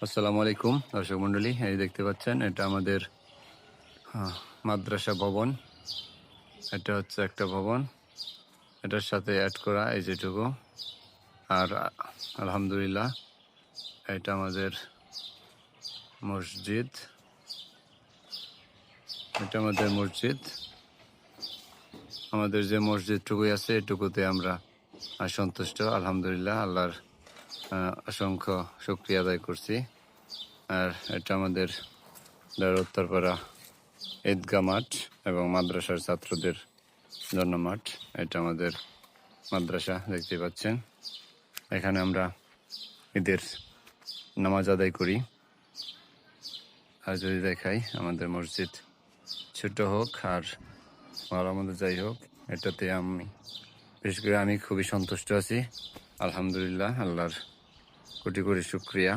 আসসালামু আলাইকুম দর্শক মণ্ডলী, এই দেখতে পাচ্ছেন এটা আমাদের মাদ্রাসা ভবন। এটা হচ্ছে একটা ভবন, এটার সাথে অ্যাড করা এই যেটুকু। আর আলহামদুলিল্লাহ এটা আমাদের মসজিদ, এটা আমাদের মসজিদ। আমাদের যে মসজিদটুকুই আছে এটুকুতে আমরা সন্তুষ্ট। আলহামদুলিল্লাহ, আল্লাহর অসংখ্য শুকরিয়া আদায় করছি। আর এটা আমাদের উত্তরপাড়া ঈদগাহ মাঠ এবং মাদ্রাসার ছাত্রদের জন্য মাঠ। এটা আমাদের মাদ্রাসা দেখতে পাচ্ছেন। এখানে আমরা ঈদের নামাজ আদায় করি। আর যদি দেখাই, আমাদের মসজিদ ছোট হোক আর ভালো মন্দ যাই হোক, এটাতে বিশেষ করে আমি খুবই সন্তুষ্ট আছি। আলহামদুলিল্লাহ, আল্লাহর কোটি কোটি শুকরিয়া।